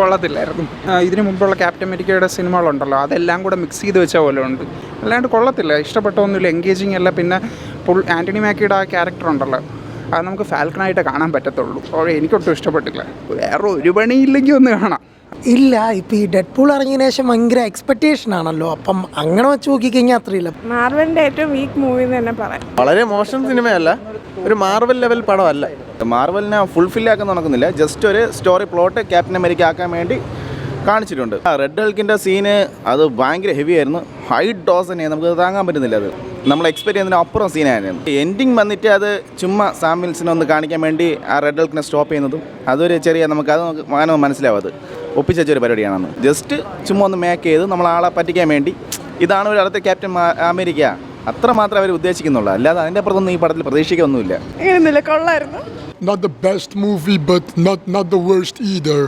കൊള്ളത്തില്ലായിരുന്നു. ഇതിന് മുമ്പുള്ള ക്യാപ്റ്റൻ അമേരിക്കയുടെ സിനിമകളുണ്ടല്ലോ, അതെല്ലാം കൂടെ മിക്സ് ചെയ്ത് വെച്ച പോലെ ഉണ്ട്. അല്ലാണ്ട് കൊള്ളത്തില്ല, ഇഷ്ടപ്പെട്ടൊന്നുമില്ല, എൻഗേജിങ് അല്ല. പിന്നെ ആൻ്റണി മാക്കിയുടെ ആ ക്യാരക്ടർ ഉണ്ടല്ലോ, അത് നമുക്ക് ഫാൽക്കണായിട്ട് കാണാൻ പറ്റത്തുള്ളൂ. എനിക്കൊട്ടും ഇഷ്ടപ്പെട്ടില്ല. വേറെ ഒരു പണിയില്ലെങ്കിൽ ഒന്ന് കാണാം. ഇല്ല, ഇപ്പം ഈ ഡെഡ് പൂൾ ഇറങ്ങിയതിന് ശേഷം ഭയങ്കര എക്സ്പെക്റ്റേഷൻ ആണല്ലോ, അപ്പം അങ്ങനെ വെച്ച് നോക്കിക്കഴിഞ്ഞാൽ അത്രയില്ല. മാർവലിൻ്റെ ഏറ്റവും വീക്ക് മൂവി എന്ന് തന്നെ പറയാം. വളരെ മോശം സിനിമയല്ല, ഒരു മാർവൽ ലെവൽ പടമല്ല. മാർവലിനെ ഫുൾഫില്ലാക്കാൻ നടക്കുന്നില്ല, ജസ്റ്റ് ഒരു സ്റ്റോറി പ്ലോട്ട് ക്യാപ്റ്റൻ അമേരിക്ക ആക്കാൻ വേണ്ടി കാണിച്ചിട്ടുണ്ട്. റെഡ് ഹൾക്കിൻ്റെ സീന് അത് ഭയങ്കര ഹെവി ആയിരുന്നു, ഹൈ ഡോസ് തന്നെയാണ്, നമുക്ക് താങ്ങാൻ പറ്റുന്നില്ല. അത് നമ്മൾ എക്സ്പെക്ട് ചെയ്യുന്നതിന് അപ്പുറം സീനായിരുന്നു. എൻഡിങ് വന്നിട്ട് അത് ചുമ്മാ സാമ്പിൾസിനെ ഒന്ന് കാണിക്കാൻ വേണ്ടി ആ റെഡ് ഹൾക്കിനെ സ്റ്റോപ്പ് ചെയ്യുന്നതും അതൊരു ചെറിയ നമുക്കത് അങ്ങനെ മനസ്സിലാവും, അത് ഒപ്പിച്ചൊരു പരിപാടിയാണെന്ന്. ജസ്റ്റ് ചുമ്മാ ഒന്ന് മേക്ക് ചെയ്ത് നമ്മളാളെ പറ്റിക്കാൻ വേണ്ടി ഇതാണ് ഒരു അടുത്ത ക്യാപ്റ്റൻ അമേരിക്ക, അത്ര മാത്രമേ അവർ ഉദ്ദേശിക്കുന്നുള്ളൂ. അല്ലാതെ അതിൻ്റെ അപ്പുറത്തൊന്നും ഈ പടത്തിൽ പ്രതീക്ഷിക്കൊന്നുമില്ല. ഇങ്ങനെയൊന്നുമില്ല, കൊള്ളായിരുന്നു. Not the best movie, but not the worst either.